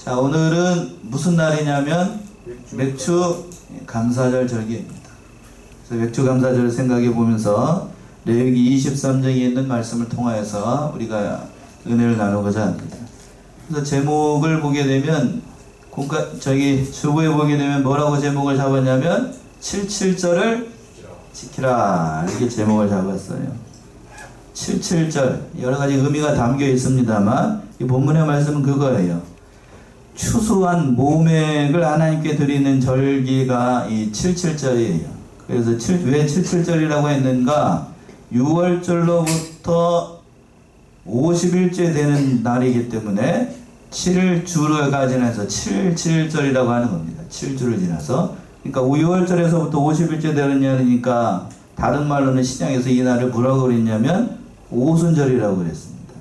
자, 오늘은 무슨 날이냐면 맥주 감사절 절기입니다. 그래서 맥주 감사절을 생각해 보면서 레위기 23장에 있는 말씀을 통하여서 우리가 은혜를 나누고자 합니다. 그래서 제목을 보게 되면 주보에 보게 되면 뭐라고 제목을 잡았냐면 77절을 지키라, 이렇게 제목을 잡았어요. 77절 여러가지 의미가 담겨 있습니다만 이 본문의 말씀은 그거예요. 추수한 모맥을 하나님께 드리는 절기가 이 77절이에요. 그래서 왜 77절이라고 했는가? 6월절로부터 50일째 되는 날이기 때문에 7주를 지나서 77절이라고 하는 겁니다. 7주를 지나서. 그러니까 6월절에서부터 50일째 되는 날이니까 다른 말로는 신약에서 이 날을 뭐라고 그랬냐면 오순절이라고 그랬습니다.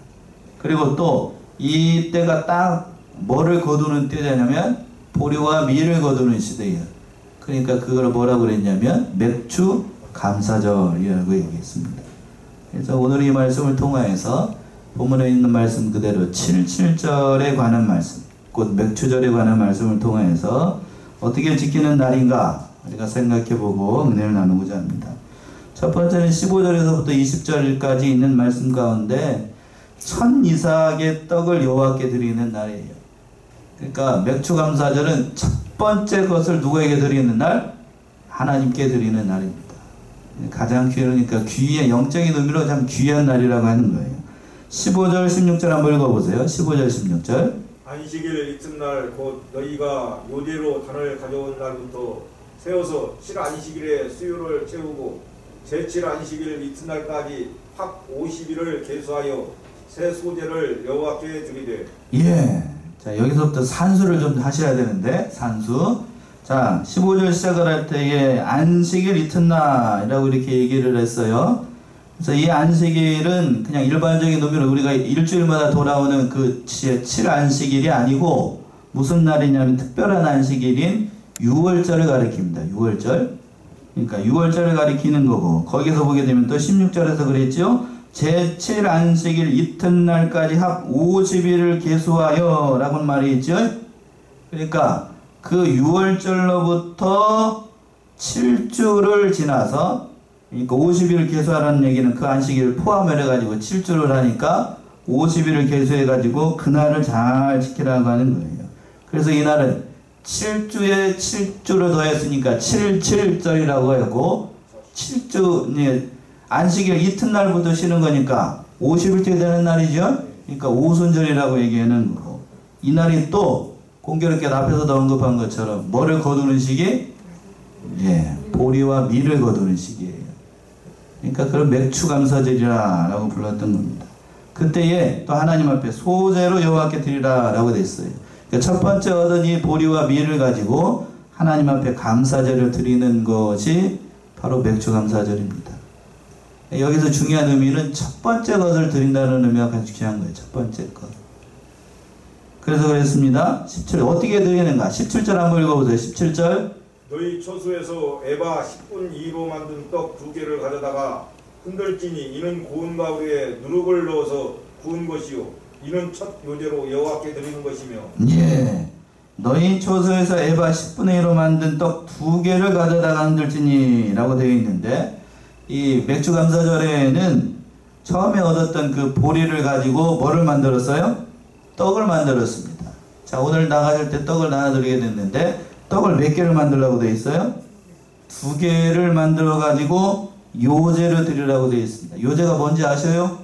그리고 또 이때가 딱 뭐를 거두는 때냐면 보리와 밀을 거두는 시대예요. 그러니까 그걸 뭐라고 그랬냐면 맥주 감사절이라고 얘기했습니다. 그래서 오늘 이 말씀을 통하여서 본문에 있는 말씀 그대로 77절에 관한 말씀, 곧 맥주절에 관한 말씀을 통하여서 어떻게 지키는 날인가 우리가 생각해보고 은혜를 나누고자 합니다. 첫 번째는 15절에서부터 20절까지 있는 말씀 가운데 천 이삭의 떡을 여호와께 드리는 날이에요. 그러니까 맥주 감사절은 첫 번째 것을 누구에게 드리는 날? 하나님께 드리는 날입니다. 가장 그러니까 귀한, 영적인 의미로 참 귀한 날이라고 하는 거예요. 15절 16절 한번 읽어보세요. 15절 16절. 안식일 이튿날 곧 너희가 요대로 단을 가져온 날부터 세워서 칠 안식일에 수요를 채우고 제7 안식일 이튿날까지 확 50일을 계수하여 새 소재를 여호와께 드리되. 예. 자, 여기서부터 산수를 좀 하셔야 되는데, 산수. 자, 15절 시작을 할 때에 안식일 이튿날이라고 이렇게 얘기를 했어요. 그래서 이 안식일은 그냥 일반적인 의미로 우리가 일주일마다 돌아오는 그 7안식일이 아니고 무슨 날이냐면 특별한 안식일인 6월절을 가리킵니다. 6월절. 그러니까 6월절을 가리키는 거고, 거기서 보게 되면 또 16절에서 그랬죠. 제7 안식일 이튿날까지 합 50일을 계수하여 라고는 말이 있죠. 그러니까 그 6월절로부터 7주를 지나서, 그러니까 50일을 계수하라는 얘기는 그 안식일을 포함을 해가지고 7주를 하니까 50일을 계수해가지고 그날을 잘 지키라고 하는 거예요. 그래서 이날은 7주에 7주를 더했으니까 77절이라고 하고, 7주, 안식일 이튿날부터 쉬는 거니까 50일째 되는 날이죠. 그러니까 오순절이라고 얘기하는 거고, 이 날이 또 공교롭게 앞에서도 언급한 것처럼 뭐를 거두는 시기? 예, 보리와 밀을 거두는 시기예요. 그러니까 그걸 맥주 감사절이라고 불렀던 겁니다. 그때에 또 하나님 앞에 소재로 여호와께 드리라 라고 됐어요. 그러니까 첫 번째 얻은 이 보리와 밀을 가지고 하나님 앞에 감사절을 드리는 것이 바로 맥주 감사절입니다. 여기서 중요한 의미는 첫 번째 것을 드린다는 의미가 가장 중요한 거예요. 첫 번째 것. 그래서 그랬습니다. 17, 어떻게 드리는가? 17절 한번 읽어보세요. 17절. 너희 초소에서 에바 10분 2로 만든 떡 2개를 가져다가 흔들지니 이는 고운 가루에 누룩을 넣어서 구운 것이요 이는 첫 요제로 여호와께 드리는 것이며. 예. 너희 초소에서 에바 10분의 1로 만든 떡 2개를 가져다가 흔들지니 라고 되어 있는데, 이 맥주 감사절에는 처음에 얻었던 그 보리를 가지고 뭐를 만들었어요? 떡을 만들었습니다. 자, 오늘 나가실 때 떡을 나눠드리게 됐는데, 떡을 몇 개를 만들라고 되어 있어요? 2개를 만들어 가지고 요제를 드리라고 되어 있습니다. 요제가 뭔지 아셔요?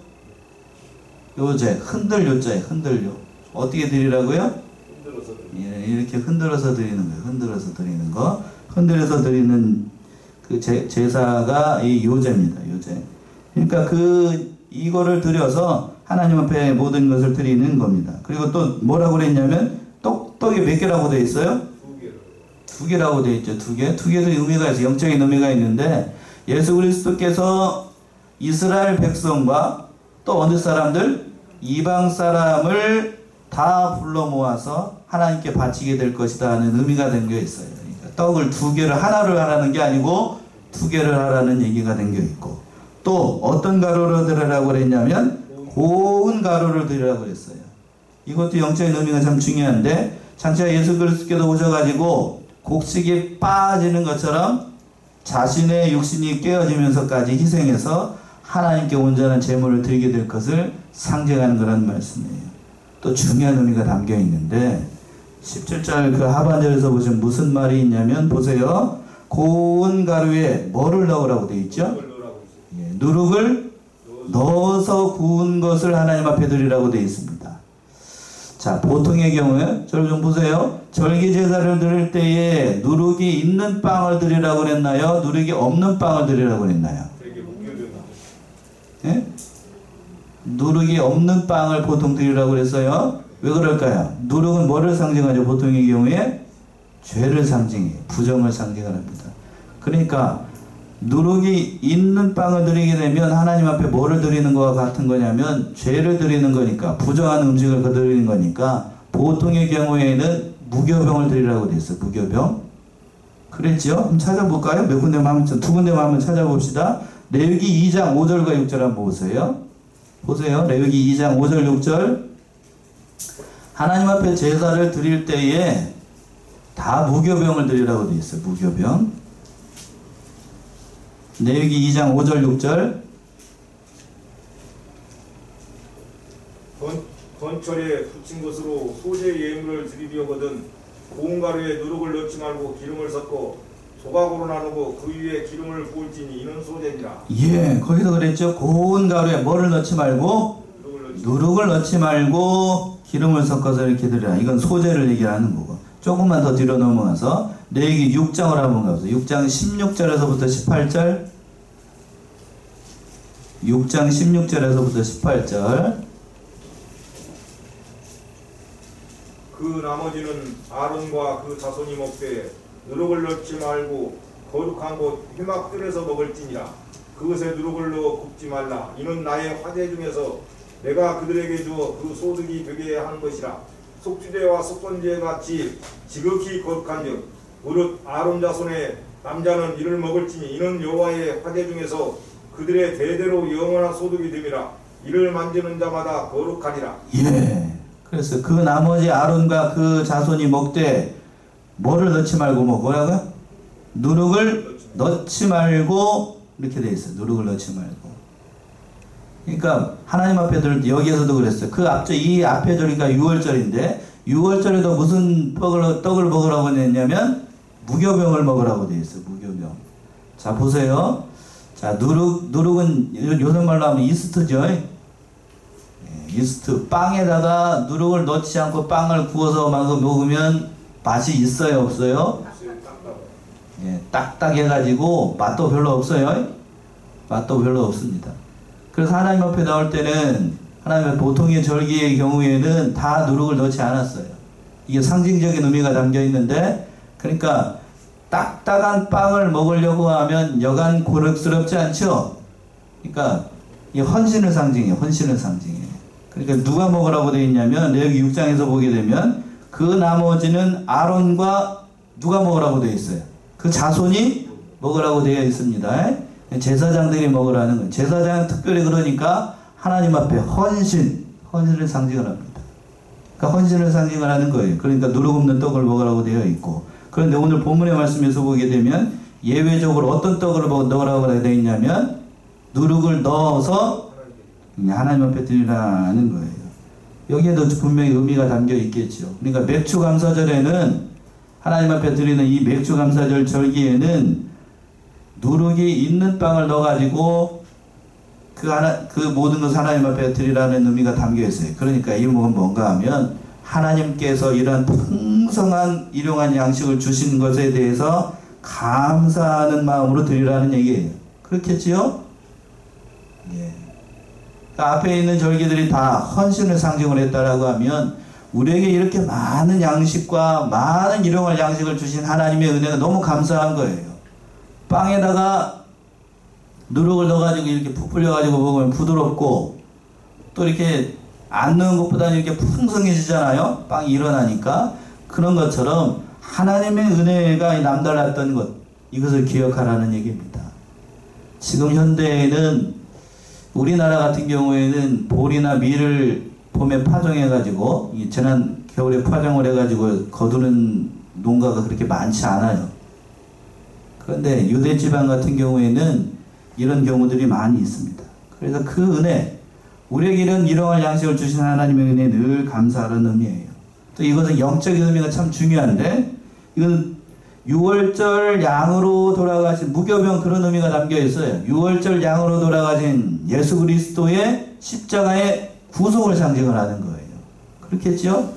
요제, 흔들 요자예요. 흔들 요. 어떻게 드리라고요? 흔들어서 드리는. 예, 이렇게 흔들어서 드리는 거예요. 흔들어서 드리는 거. 흔들어서 드리는 그 제사가 이 요제입니다. 요제. 그러니까 이거를 드려서 하나님 앞에 모든 것을 드리는 겁니다. 그리고 또 뭐라고 그랬냐면 떡이 몇 개라고 되어 있어요? 2개라고 되어 있죠. 2개. 2개도 의미가 있어요. 영적인 의미가 있는데, 예수 그리스도께서 이스라엘 백성과 또 어느 사람들? 이방 사람을 다 불러 모아서 하나님께 바치게 될 것이다 하는 의미가 담겨 있어요. 그러니까 떡을 2개를 하나를 하라는 게 아니고 2개를 하라는 얘기가 담겨 있고, 또 어떤 가루를 드리라고 그랬냐면 고운 가루를 드리라고 그랬어요. 이것도 영적인 의미가 참 중요한데, 장차 예수 그리스도께서 오셔가지고 곡식이 빠지는 것처럼 자신의 육신이 깨어지면서까지 희생해서 하나님께 온전한 제물을 드리게 될 것을 상징하는 그런 말씀이에요. 또 중요한 의미가 담겨 있는데 17절 그 하반절에서 보시면 무슨 말이 있냐면 보세요. 고운 가루에 뭐를 넣으라고 되어 있죠? 예, 누룩을 넣어서 구운 것을 하나님 앞에 드리라고 되어 있습니다. 자, 보통의 경우에 저를 좀 보세요. 절기 제사를 드릴 때에 누룩이 있는 빵을 드리라고 그랬나요? 누룩이 없는 빵을 드리라고 그랬나요? 예? 누룩이 없는 빵을 보통 드리라고 그랬어요. 왜 그럴까요? 누룩은 뭐를 상징하죠? 보통의 경우에 죄를 상징해요. 부정을 상징합니다. 그러니까 누룩이 있는 빵을 드리게 되면 하나님 앞에 뭐를 드리는 것과 같은 거냐면 죄를 드리는 거니까, 부정한 음식을 드리는 거니까 보통의 경우에는 무교병을 드리라고 돼 있어요. 무교병. 그랬죠? 한번 찾아볼까요? 몇 군데만 두 군데만 한번 찾아봅시다. 레위기 2장 5절과 6절 한번 보세요. 보세요. 레위기 2장 5절 6절. 하나님 앞에 제사를 드릴 때에 다 무교병을 드리라고 돼 있어요. 무교병. 레위기 2장 5절 6절. 건철에 붙인 것으로 소재 예물을 드리려거든 고운 가루에 누룩을 넣지 말고 기름을 섞어 조각으로 나누고 그 위에 기름을 부을지니 이는 소재니라. 예, 거기서 그랬죠. 고운 가루에 뭐를 넣지 말고 누룩을 넣지 말고 기름을 섞어서 이렇게 드리라. 이건 소재를 얘기하는 거고. 조금만 더 뒤로 넘어가서 레위기 6장을 한번 가보세요. 6장 16절에서부터 18절. 6장 16절에서부터 18절. 그 나머지는 아론과 그 자손이 먹되 누룩을 넣지 말고 거룩한 곳 회막들에서 먹을지니라. 그것에 누룩을 넣어 굽지 말라. 이는 나의 화제 중에서 내가 그들에게 주어 그 소득이 되게 하는 것이라. 속주제와 속건제 같이 지극히 거룩한즉 무릇 아론 자손의 남자는 이를 먹을지니 이는 여호와의 화제 중에서 그들의 대대로 영원한 소득이 됨이라. 이를 만지는 자마다 거룩하리라. 예. 그래서 그 나머지 아론과 그 자손이 먹되 뭐를 넣지 말고 뭐라고요? 누룩을 넣지 말고 이렇게 돼 있어요. 누룩을 넣지 말고. 그러니까 하나님 앞에 들 여기에서도 그랬어요. 그 앞절 이 앞에 절이니까 6월절인데 6월절에도 무슨 떡을 먹으라고 했냐면 무교병을 먹으라고 돼 있어요. 무교병. 자 보세요. 자 누룩은 요새 말로 하면 이스트죠. 이스트. 빵에다가 누룩을 넣지 않고 빵을 구워서 먹으면 맛이 있어요, 없어요? 예, 딱딱해가지고 맛도 별로 없어요. 맛도 별로 없습니다. 그래서 하나님 앞에 나올 때는 하나님의 보통의 절기의 경우에는 다 누룩을 넣지 않았어요. 이게 상징적인 의미가 담겨 있는데, 그러니까 딱딱한 빵을 먹으려고 하면 여간 고력스럽지 않죠? 그러니까 이 헌신을 상징해요. 헌신을 상징해요. 그러니까 누가 먹으라고 되어 있냐면 레위기 6장에서 보게 되면 그 나머지는 아론과 누가 먹으라고 되어 있어요. 그 자손이 먹으라고 되어 있습니다. 제사장들이 먹으라는 거예요. 제사장은 특별히 그러니까 하나님 앞에 헌신을 상징을 합니다. 그러니까 헌신을 상징을 하는 거예요. 그러니까 누룩 없는 떡을 먹으라고 되어 있고, 그런데 오늘 본문의 말씀에서 보게 되면 예외적으로 어떤 떡을 넣으라고 되어 있냐면 누룩을 넣어서 하나님 앞에 드리라는 거예요. 여기에도 분명히 의미가 담겨 있겠죠. 그러니까 맥추감사절에는 하나님 앞에 드리는 이 맥추감사절 절기에는 누룩이 있는 빵을 넣어가지고 그 모든 것을 하나님 앞에 드리라는 의미가 담겨 있어요. 그러니까 이 부분은 뭔가 하면 하나님께서 이런 풍성한 일용한 양식을 주신 것에 대해서 감사하는 마음으로 드리라는 얘기예요. 그렇겠지요? 예. 앞에 있는 절기들이 다 헌신을 상징을 했다라고 하면 우리에게 이렇게 많은 양식과 많은 일용할 양식을 주신 하나님의 은혜가 너무 감사한 거예요. 빵에다가 누룩을 넣어가지고 이렇게 푹 불려가지고 먹으면 부드럽고 또 이렇게 안 넣은 것보다는 이렇게 풍성해지잖아요. 빵이 일어나니까. 그런 것처럼 하나님의 은혜가 남달랐던 것, 이것을 기억하라는 얘기입니다. 지금 현대에는 우리나라 같은 경우에는 보리나 밀을 봄에 파종해가지고 지난 겨울에 파종을 해가지고 거두는 농가가 그렇게 많지 않아요. 그런데 유대 지방 같은 경우에는 이런 경우들이 많이 있습니다. 그래서 그 은혜, 우리에게 이런 일용할 양식을 주신 하나님의 은혜에 늘 감사하는 의미예요. 또 이것은 영적인 의미가 참 중요한데, 이건 6월절 양으로 돌아가신 무교병 그런 의미가 담겨 있어요. 6월절 양으로 돌아가신 예수 그리스도의 십자가의 구속을 상징을 하는 거예요. 그렇겠죠?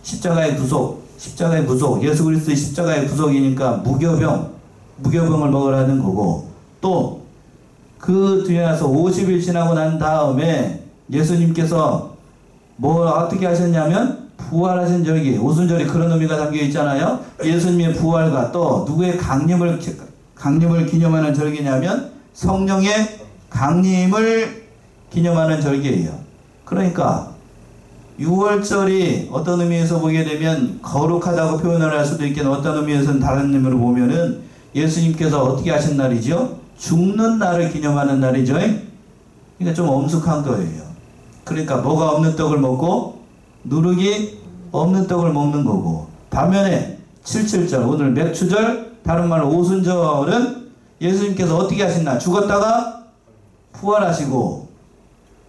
십자가의 구속, 예수 그리스도의 십자가의 구속이니까 무교병을 먹으라는 거고, 또 그 뒤에 나서 50일 지나고 난 다음에 예수님께서 어떻게 하셨냐면 부활하신 절기, 오순절이 그런 의미가 담겨 있잖아요. 예수님의 부활과 또 누구의 강림을 기념하는 절기냐면 성령의 강림을 기념하는 절기예요. 그러니까 6월절이 어떤 의미에서 보게 되면 거룩하다고 표현을 할 수도 있겠는, 어떤 의미에서는 다른 의미로 보면은 예수님께서 어떻게 하신 날이죠? 죽는 날을 기념하는 날이죠. 그러니까 좀 엄숙한 거예요. 그러니까 뭐가 없는 떡을 먹고 누룩이 없는 떡을 먹는 거고, 반면에 77절, 오늘 맥추절, 다른 말로 오순절은 예수님께서 어떻게 하셨나? 죽었다가 부활하시고,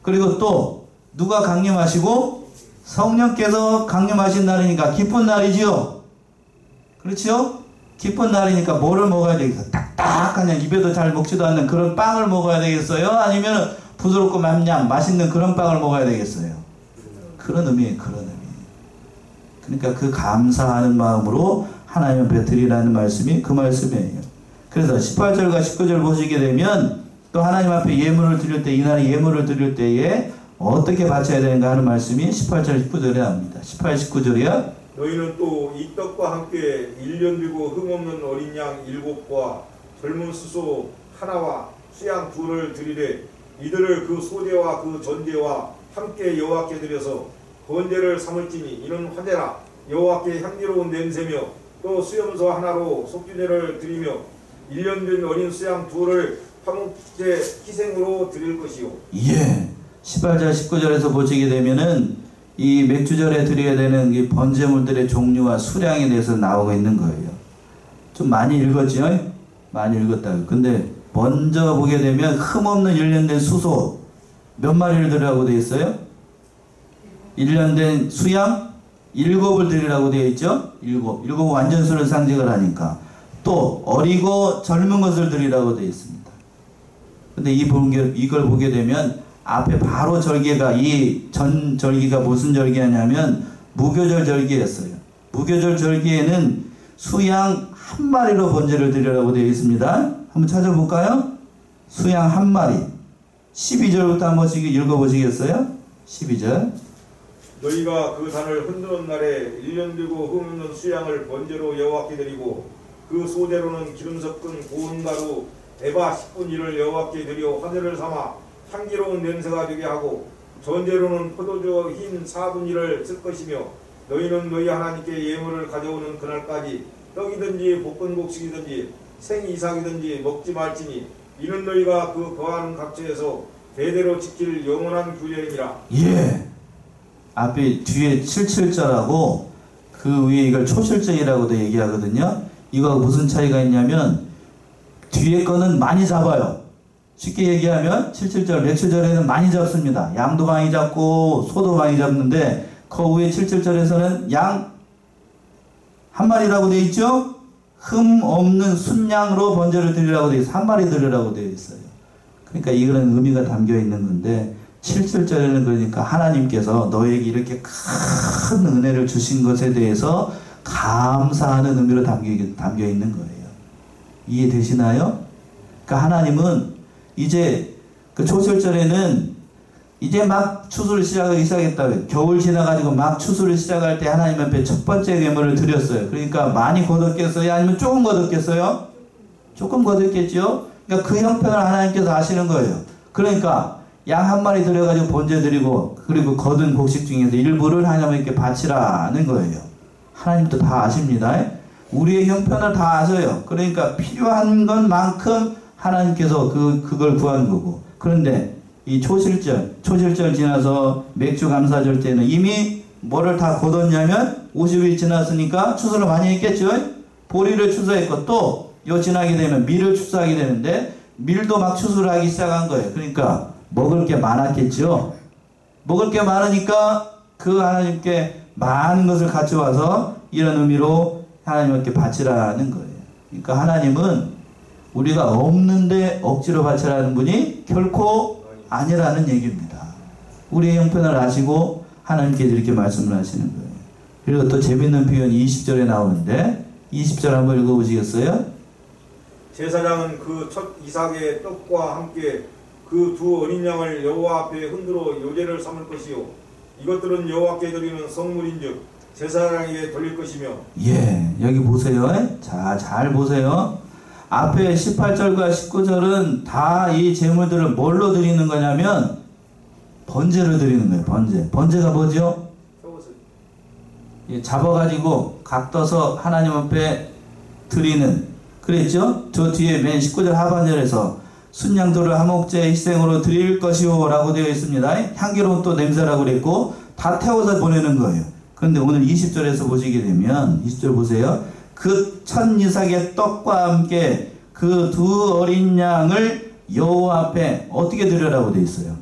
그리고 또 누가 강림하시고? 성령께서 강림하신 날이니까 기쁜 날이지요. 그렇죠? 기쁜 날이니까 뭐를 먹어야 되겠어요? 딱딱한, 입에도 잘 먹지도 않는 그런 빵을 먹어야 되겠어요? 아니면 부드럽고 맛있는 그런 빵을 먹어야 되겠어요? 그런 의미예요. 그런 의미. 그러니까 그 감사하는 마음으로 하나님을 베풀이라는 말씀이 그 말씀이에요. 그래서 18절과 19절 보시게 되면 또 하나님 앞에 예물을 드릴 때, 이날에 예물을 드릴 때에 어떻게 바쳐야 되는가 하는 말씀이 18절, 19절에 나옵니다. 18, 19절이요. 너희는 또 이 떡과 함께 1년 되고 흠없는 어린 양 7과 젊은 수소 하나와 수양 2를 드리되, 이들을 그 소대와 그 전대와 함께 여호와께 드려서 번제를 삼을지니 이는 화제라 여호와께 향기로운 냄새며, 또 수염소 하나로 속죄제를 드리며 1년 된 어린 수양 2를 화목제 희생으로 드릴 것이요. 예. 18절 19절에서 보시게 되면은 이 맥주절에 드려야 되는 이 번제물들의 종류와 수량에 대해서 나오고 있는 거예요. 좀 많이 읽었죠? 많이 읽었다고. 근데 먼저 보게 되면 흠없는 1년 된 수소 몇 마리를 드리라고 되어 있어요? 1년 된 수양 7을 드리라고 되어 있죠? 7 완전수를 상징을 하니까. 또 어리고 젊은 것을 드리라고 되어 있습니다. 근데 이걸 보게 되면 앞에 바로 절기가, 이 전 절기가 무슨 절기냐면 무교절 절기였어요. 무교절 절기에는 수양 1마리로 번제를 드리라고 되어 있습니다. 한번 찾아볼까요? 수양 1마리. 12절부터 한 번씩 읽어보시겠어요? 12절. 너희가 그 단을 흔드는 날에 1년 되고 흠없는 수양을 번제로 여호와께 드리고, 그 소대로는 기름 섞은 고운 가루 에바 10분 1을 여호와께 드려 화제를 삼아 향기로운 냄새가 되게 하고, 전제로는 포도주 흰 4분 1을 쓸 것이며, 너희는 너희 하나님께 예물을 가져오는 그날까지 떡이든지 볶은 곡식이든지 생이삭이든지 먹지 말지니 이는 너희가 그 거하는 각처에서 대대로 지킬 영원한 규례이니라. 예. 앞에 뒤에 77절하고 그 위에 이걸 초실절이라고도 얘기하거든요. 이거하고 무슨 차이가 있냐면 뒤에 거는 많이 잡아요. 쉽게 얘기하면 77절, 맥주절에는 많이 잡습니다. 양도 많이 잡고 소도 많이 잡는데 그 위에 77절에서는 양 1마리라고 되어 있죠? 흠 없는 순양으로 번제를 드리라고 되어 있어요. 1마리 드리라고 되어 있어요. 그러니까 이런 의미가 담겨 있는 건데, 77절에는 그러니까 하나님께서 너에게 이렇게 큰 은혜를 주신 것에 대해서 감사하는 의미로 담겨 있는 거예요. 이해되시나요? 그러니까 하나님은 이제 그 초실절에는 이제 막 추수를 시작하기 시작했다고요. 겨울 지나가지고 막 추수를 시작할 때 하나님 앞에 첫 번째 예물을 드렸어요. 그러니까 많이 거뒀겠어요? 아니면 조금 거뒀겠어요? 조금 거뒀겠죠? 그러니까 그 형편을 하나님께서 아시는 거예요. 그러니까 양 1마리 드려가지고 번제 드리고, 그리고 거둔 곡식 중에서 일부를 하나님께 바치라는 거예요. 하나님도 다 아십니다. 우리의 형편을 다 아셔요. 그러니까 필요한 것만큼 하나님께서 그걸 구한 거고. 그런데 이 초실절 지나서 맥주 감사절 때는 이미 뭐를 다 거뒀냐면 50일 지났으니까 추수를 많이 했겠죠. 보리를 추수했고 또 요 지나게 되면 밀을 추수하게 되는데 밀도 막 추수를 하기 시작한 거예요. 그러니까 먹을 게 많았겠죠. 먹을 게 많으니까 그 하나님께 많은 것을 가져와서 이런 의미로 하나님께 바치라는 거예요. 그러니까 하나님은 우리가 없는데 억지로 바치라는 분이 결코 아니라는 얘기입니다. 우리의 형편을 아시고 하나님께서 이렇게 말씀을 하시는 거예요. 그리고 또 재밌는 표현이 20절에 나오는데 20절 한번 읽어보시겠어요? 제사장은 그 첫 이삭의 떡과 함께 그 두 어린 양을 여호와 앞에 흔들어 요제를 삼을 것이요 이것들은 여호와께 드리는 성물인즉 제사장에게 돌릴 것이며. 예, 여기 보세요. 자, 잘 보세요. 앞에 18절과 19절은 다 이 제물들을 뭘로 드리는 거냐면 번제로 드리는 거예요. 번제가 뭐죠? 잡아가지고 각 떠서 하나님 앞에 드리는, 그랬죠? 저 뒤에 맨 19절 하반절에서 순양도를 화목제 희생으로 드릴 것이요 라고 되어 있습니다. 향기로운 또 냄새라고 그랬고 다 태워서 보내는 거예요. 그런데 오늘 20절에서 보시게 되면 20절 보세요. 그 첫 이삭의 떡과 함께 그 두 어린 양을 여호와 앞에 어떻게 드리라고 되어 있어요?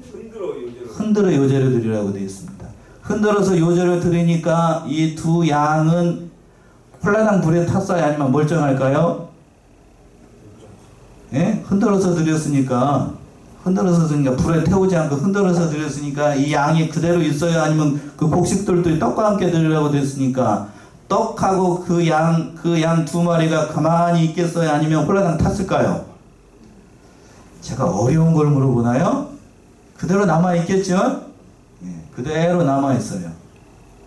흔들어 요제를 드리라고 되어 있습니다. 흔들어서 요제를 드리니까 이 두 양은 홀라당 불에 탔어요? 아니면 멀쩡할까요? 예? 흔들어서 드렸으니까 불에 태우지 않고 흔들어서 드렸으니까 이 양이 그대로 있어요? 아니면 그 곡식들도 떡과 함께 드리라고 됐으니까 떡하고 그 양 두 마리가 가만히 있겠어요? 아니면 홀라당 탔을까요? 제가 어려운 걸 물어보나요? 그대로 남아있겠죠? 예, 그대로 남아있어요.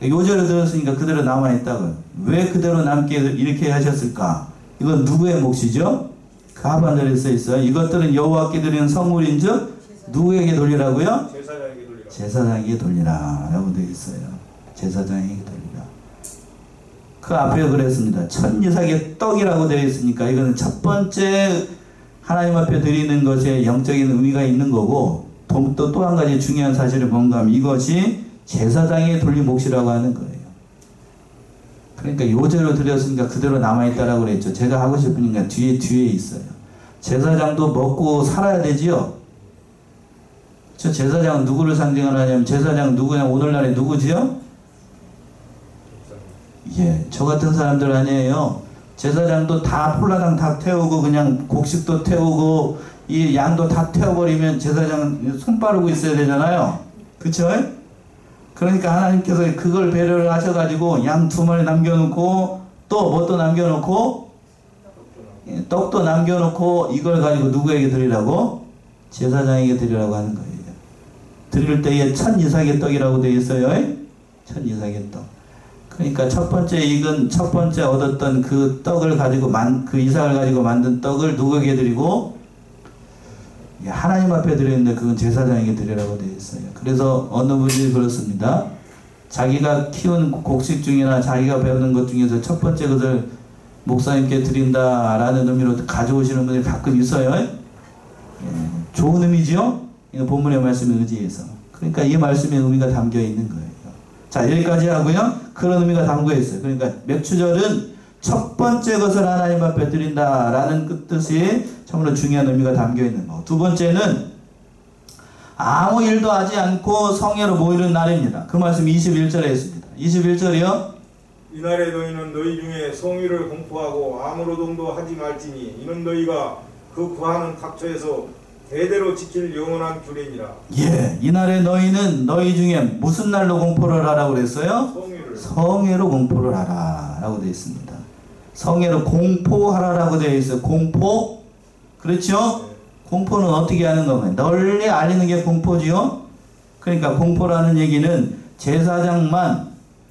요제를 들었으니까 그대로 남아있다고요. 왜 그대로 남게 이렇게 하셨을까? 이건 누구의 몫이죠? 그 하반절에 써있어요. 이것들은 여호와께 드리는 성물인즉 누구에게 돌리라고요? 제사장에게 돌리라. 제사장에게 돌리라 라고 되어 있어요. 제사장에게 돌리라. 그 앞에 그랬습니다. 첫 이삭의 떡이라고 되어 있으니까 이거는 첫 번째 하나님 앞에 드리는 것에 영적인 의미가 있는 거고, 또 한 가지 중요한 사실은 뭔가 하면 이것이 제사장의 돌린 몫이라고 하는 거예요. 그러니까 요제로 드렸으니까 그대로 남아있다라고 그랬죠. 제가 하고 싶으니까 뒤에 있어요. 제사장도 먹고 살아야 되지요. 저 제사장은 누구를 상징하냐면 제사장 누구냐? 오늘날에 누구지요? 예, 저 같은 사람들 아니에요. 제사장도 다 폴라당 다 태우고 그냥 곡식도 태우고 이 양도 다 태워버리면 제사장 손 빠르고 있어야 되잖아요. 그쵸? 그러니까 하나님께서 그걸 배려를 하셔가지고 양 2마리 남겨놓고 또 뭣도 남겨놓고 떡도 남겨놓고 이걸 가지고 누구에게 드리라고? 제사장에게 드리라고 하는 거예요. 드릴 때에 첫 이삭의 떡이라고 되어 있어요. 첫 이삭의 떡. 그러니까 첫 번째 얻었던 그 떡을 가지고 그 이삭을 가지고 만든 떡을 누구에게 드리고? 하나님 앞에 드렸는데 그건 제사장에게 드리라고 되어 있어요. 그래서 어느 분이 그렇습니다. 자기가 키운 곡식 중이나 자기가 배우는 것 중에서 첫 번째 것을 목사님께 드린다라는 의미로 가져오시는 분들이 가끔 있어요. 예, 좋은 의미죠? 본문의 말씀에 의지해서. 그러니까 이 말씀의 의미가 담겨 있는 거예요. 자, 여기까지 하고요. 그런 의미가 담겨 있어요. 그러니까 맥추절은 첫 번째 것을 하나님 앞에 드린다라는 그 뜻이 참으로 중요한 의미가 담겨 있는 거. 두 번째는 아무 일도 하지 않고 성회로 모이는 날입니다. 그 말씀 21절에 있습니다. 21절이요. 이날에 너희는 너희 중에 성의를 공포하고 아무 노동도 하지 말지니 이는 너희가 그 구하는 각처에서 대대로 지킬 영원한 규례니라. 예, 이날에 너희는 너희 중에 무슨 날로 공포를 하라고 그랬어요? 성회로 공포를 하라라고 되어 있습니다. 성회로 공포하라라고 되어 있어요. 공포? 그렇죠? 네. 공포는 어떻게 하는 거면 널리 알리는 게 공포지요? 그러니까 공포라는 얘기는 제사장만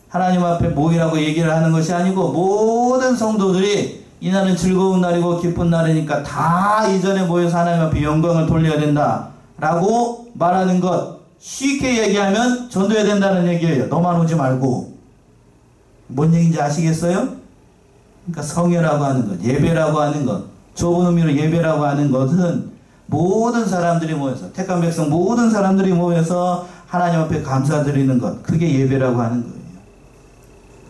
하나님 앞에 모이라고 얘기를 하는 것이 아니고 모든 성도들이 이날은 즐거운 날이고 기쁜 날이니까 다 이전에 모여서 하나님 앞에 영광을 돌려야 된다 라고 말하는 것. 쉽게 얘기하면 전도해야 된다는 얘기예요. 너만 오지 말고. 뭔 얘기인지 아시겠어요? 그러니까 성회라고 하는 것, 예배라고 하는 것, 좁은 의미로 예배라고 하는 것은 모든 사람들이 모여서, 택한 백성 모든 사람들이 모여서 하나님 앞에 감사드리는 것, 그게 예배라고 하는 거예요.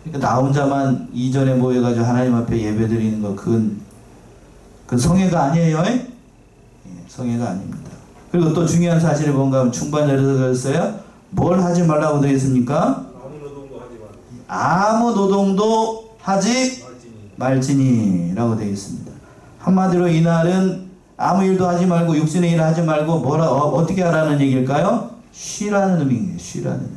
그러니까 나 혼자만 이전에 모여가지고 하나님 앞에 예배드리는 거 그건 성회가 아니에요. 예, 성회가 아닙니다. 그리고 또 중요한 사실이 뭔가 하면 중반절에서 그랬어요. 뭘 하지 말라고 되어 있습니까? 아무 노동도 하지 말지니라고 되어 있습니다. 한마디로 이날은 아무 일도 하지 말고 육신의 일을 하지 말고 어떻게 하라는 얘기일까요? 쉬라는 의미예요. 쉬라는 의미.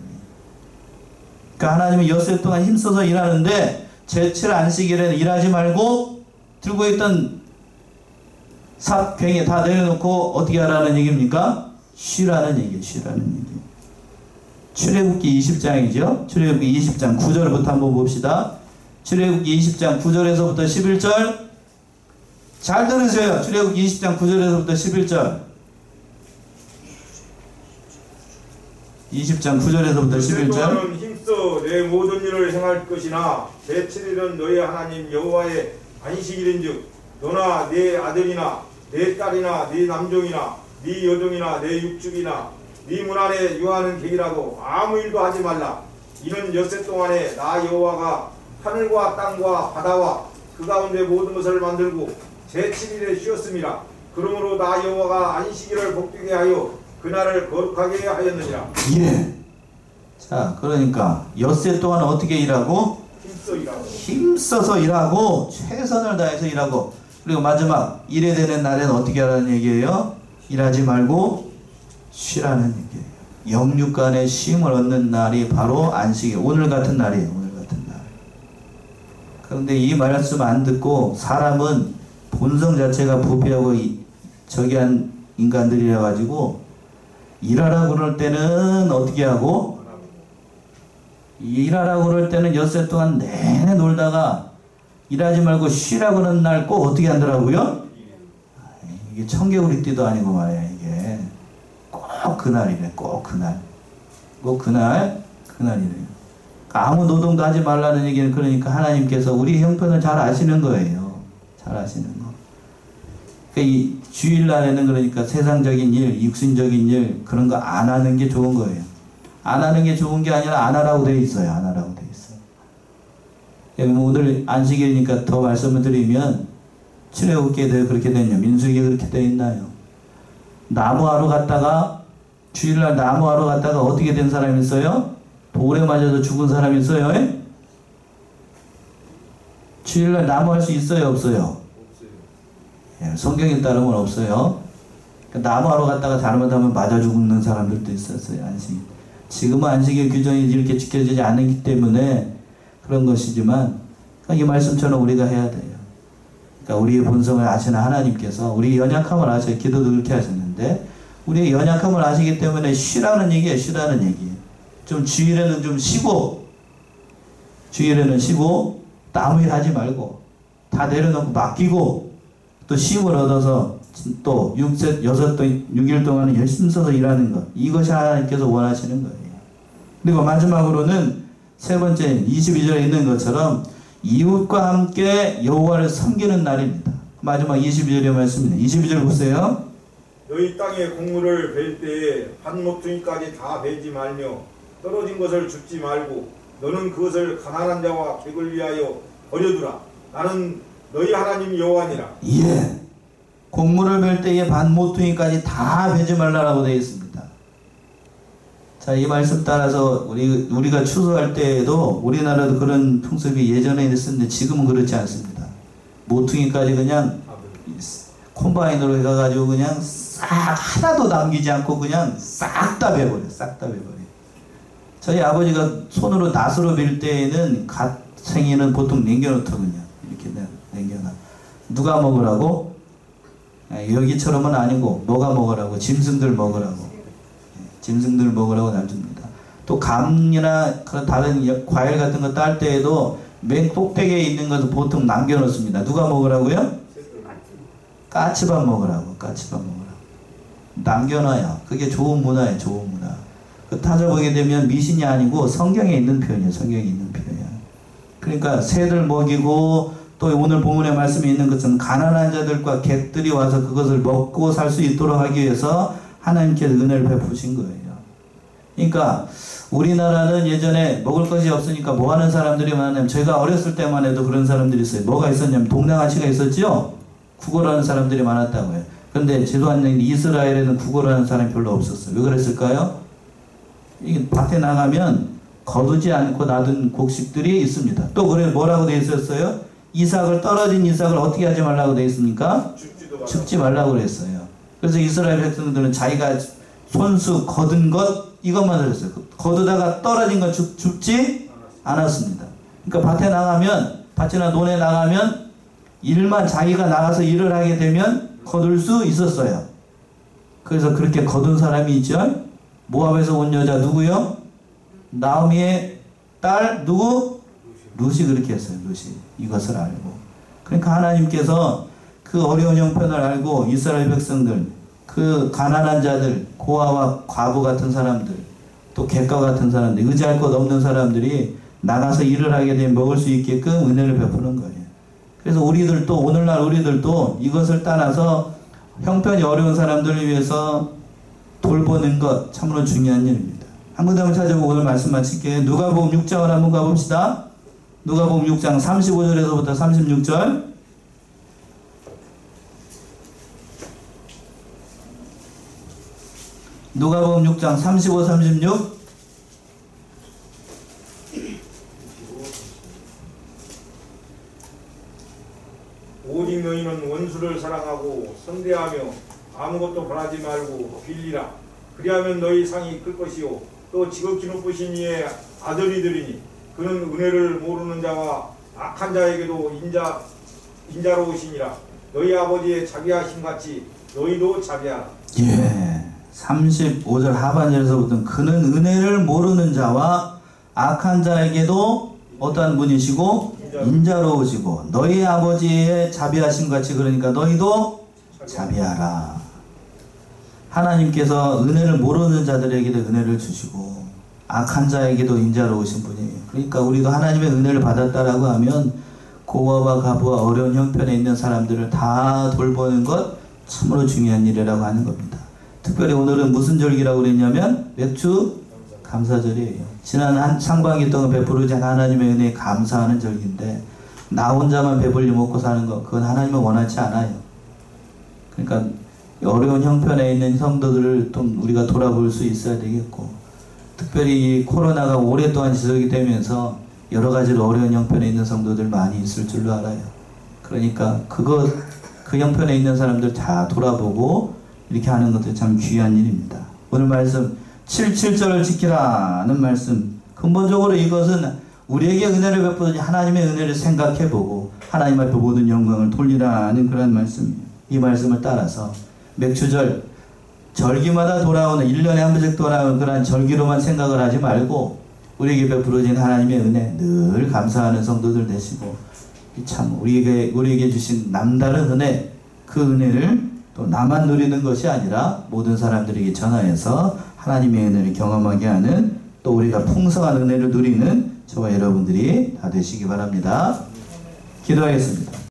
그러니까 하나님은 엿새 동안 힘써서 일하는데 제칠 안식일에는 일하지 말고 들고 있던 삽, 괭이 다 내려놓고 어떻게 하라는 얘기입니까? 쉬라는 얘기예요. 쉬라는 얘기. 출애굽기 20장이죠. 출애굽기 20장 9절부터 한번 봅시다. 출애굽기 20장 9절에서부터 11절 잘 들으세요. 출애굽기 20장 9절에서부터 11절 20장 9절에서부터 11절 힘써 내 모든 일을 행할 것이나 제7일은 너희 하나님 여호와의 안식일인즉 너나 네 아들이나 네 딸이나 네 남종이나 네 여종이나 네 육축이나 네 문 안에 유하는 객이라도 아무 일도 하지 말라. 이는 엿새 동안에 나 여호와가 하늘과 땅과 바다와 그 가운데 모든 것을 만들고 제7일에 쉬었습니다. 그러므로 나 여호와가 안식일을 복되게 하여 그날을 거룩하게 하였느니라. 예. 자, 그러니까 엿새 동안 어떻게 일하고? 힘써서 일하고 최선을 다해서 일하고 그리고 마지막 일에 되는 날에는 어떻게 하라는 얘기예요? 일하지 말고 쉬라는 얘기예요. 영육간의 쉼을 얻는 날이 바로 안식일. 오늘 같은 날이에요. 오늘 같은 날. 그런데 이 말씀 안 듣고 사람은 본성 자체가 부패하고 저기한 인간들이라 가지고 일하라고 그럴 때는 어떻게 하고 일하라고 그럴 때는 엿새 동안 내내 놀다가 일하지 말고 쉬라고 하는 날 꼭 어떻게 한다라고요? 이게 청개구리띠도 아니고 말이야. 이게 꼭 그날이래. 꼭 그날. 꼭 그날이래요. 아무 노동도 하지 말라는 얘기는 그러니까 하나님께서 우리 형편을 잘 아시는 거예요. 잘 아시는 거. 그러니까 이 주일날에는 그러니까 세상적인 일, 육신적인 일 그런 거 안 하는 게 좋은 거예요. 안 하는 게 좋은 게 아니라 안 하라고 되어 있어요. 안 하라고 되어 있어요. 오늘 안식일이니까 더 말씀을 드리면 출애굽기에도 그렇게 되냐 민수기에 그렇게 되어 있나요? 나무하러 갔다가 주일날 나무하러 갔다가 어떻게 된 사람이 있어요? 돌에 맞아서 죽은 사람이 있어요? 에? 주일날 나무할 수 있어요? 없어요? 예, 성경에 따르면 없어요. 그러니까 나무하러 갔다가 잘못하면 맞아 죽는 사람들도 있었어요. 안식. 지금은 안식일 규정이 이렇게 지켜지지 않기 때문에 그런 것이지만 이 말씀처럼 우리가 해야 돼요. 그러니까 우리의 본성을 아시는 하나님께서 우리의 연약함을 아셔요. 기도도 그렇게 하셨는데 우리의 연약함을 아시기 때문에 쉬라는 얘기예요. 쉬라는 얘기예요. 좀 주일에는 좀 쉬고 주일에는 쉬고 또 아무 일 하지 말고 다 내려놓고 맡기고 또 쉼을 얻어서 또 6일 동안은 열심히 써서 일하는 것. 이것이 하나님께서 원하시는 거예요. 그리고 마지막으로는 세 번째 22절에 있는 것처럼 이웃과 함께 여호와를 섬기는 날입니다. 마지막 22절의 말씀입니다. 22절 보세요. 너희 땅에 곡물을 벨 때에 한 모퉁이까지 다 베지 말며 떨어진 것을 줍지 말고 너는 그것을 가난한 자와 객을 위하여 버려두라. 나는 너희 하나님 여호와니라. 예. 곡물을 벨 때에 반 모퉁이까지 다 베지 말라라고 되어 있습니다. 자, 이 말씀 따라서 우리가 추수할 때에도 우리나라도 그런 풍습이 예전에 있었는데 지금은 그렇지 않습니다. 모퉁이까지 그냥 콤바인으로 해가지고 그냥 싹 하나도 남기지 않고 그냥 싹 다 베버려. 싹 다 베버려. 저희 아버지가 손으로 낫으로 빌 때에는 갓 생이는 보통 남겨놓더군요. 이렇게 남겨놔. 누가 먹으라고? 여기처럼은 아니고 뭐가 먹으라고? 짐승들 먹으라고. 짐승들 먹으라고 놔줍니다. 또 감이나 그런 다른 과일 같은 거 딸 때에도 맨 꼭대기에 있는 것은 보통 남겨놓습니다. 누가 먹으라고요? 까치밥 먹으라고. 까치밥 먹으라고. 남겨놔요. 그게 좋은 문화예요. 좋은 문화. 그 찾아보게 되면 미신이 아니고 성경에 있는 표현이에요. 성경에 있는 표현이에요. 그러니까 새들 먹이고 또 오늘 본문의 말씀에 있는 것은 가난한 자들과 객들이 와서 그것을 먹고 살 수 있도록 하기 위해서 하나님께서 은혜를 베푸신 거예요. 그러니까 우리나라는 예전에 먹을 것이 없으니까 뭐 하는 사람들이 많냐면, 제가 어렸을 때만 해도 그런 사람들이 있어요. 뭐가 있었냐면 동남아시가 있었죠. 구걸하는 사람들이 많았다고요. 그런데 죄송한데 이스라엘에는 구걸하는 사람이 별로 없었어요. 왜 그랬을까요? 이게 밭에 나가면 거두지 않고 놔둔 곡식들이 있습니다. 또 그래 뭐라고 돼 있었어요? 떨어진 이삭을 어떻게 하지 말라고 돼 있습니까? 줍지 말라고 그랬어요. 그래서 이스라엘 백성들은 자기가 손수 거둔 것 이것만 들었어요. 거두다가 떨어진 것 줍지 않았습니다. 그러니까 밭에 나가면, 밭이나 논에 나가면 일만 자기가 나가서 일을 하게 되면 거둘 수 있었어요. 그래서 그렇게 거둔 사람이 있죠. 모압에서 온 여자 누구요? 나오미의 딸 누구? 룻이 그렇게 했어요. 룻이 이것을 알고. 그러니까 하나님께서 그 어려운 형편을 알고 이스라엘 백성들, 그 가난한 자들, 고아와 과부 같은 사람들, 또 객과 같은 사람들, 의지할 것 없는 사람들이 나가서 일을 하게 되면 먹을 수 있게끔 은혜를 베푸는 거예요. 그래서 우리들도, 오늘날 우리들도 이것을 따라서 형편이 어려운 사람들을 위해서 돌보는 것 참으로 중요한 일입니다. 한 군데 한번 찾아보고 오늘 말씀 마칠게요. 누가복음 6장을 한번 가봅시다. 누가복음 6장 35절에서부터 36절. 누가복음 6장 35, 36. 오직 너희는 원수를 사랑하고 선대하며 아무것도 바라지 말고 빌리라. 그리하면 너희 상이 클 것이요 또 지극히 높으신 이의 아들이 되리니 그는 은혜를 모르는 자와 악한 자에게도 인자로우시니라. 너희 아버지의 자비하심 같이 너희도 자비하라. 예, 35절 하반절에서부터 그는 은혜를 모르는 자와 악한 자에게도 어떠한 분이시고 인자로우시고 너희 아버지의 자비하심 같이, 그러니까 너희도 자비하라. 하나님께서 은혜를 모르는 자들에게도 은혜를 주시고 악한 자에게도 인자로우신 분이에요. 그러니까 우리도 하나님의 은혜를 받았다라고 하면 고아와 가부와 어려운 형편에 있는 사람들을 다 돌보는 것 참으로 중요한 일이라고 하는 겁니다. 특별히 오늘은 무슨 절기라고 그랬냐면 맥주 감사절이에요. 지난 상반기 동안 베풀어진 하나님의 은혜에 감사하는 절기인데, 나 혼자만 배불리 먹고 사는 것, 그건 하나님은 원하지 않아요. 그러니까 어려운 형편에 있는 성도들을 좀 우리가 돌아볼 수 있어야 되겠고, 특별히 이 코로나가 오랫동안 지속이 되면서 여러 가지로 어려운 형편에 있는 성도들 많이 있을 줄로 알아요. 그러니까 그 형편에 있는 사람들 다 돌아보고 이렇게 하는 것도 참 귀한 일입니다. 오늘 말씀 7절을 지키라는 말씀, 근본적으로 이것은 우리에게 은혜를 베푸더니 하나님의 은혜를 생각해보고 하나님 앞에 모든 영광을 돌리라는 그런 말씀이에요. 이 말씀을 따라서 맥주절, 절기마다 돌아오는 1년에 한 번씩 돌아오는 그러한 절기로만 생각을 하지 말고 우리에게 베풀어진 하나님의 은혜 늘 감사하는 성도들 되시고, 참 우리에게 주신 남다른 은혜, 그 은혜를 또 나만 누리는 것이 아니라 모든 사람들에게 전하여서 하나님의 은혜를 경험하게 하는, 또 우리가 풍성한 은혜를 누리는 저와 여러분들이 다 되시기 바랍니다. 기도하겠습니다.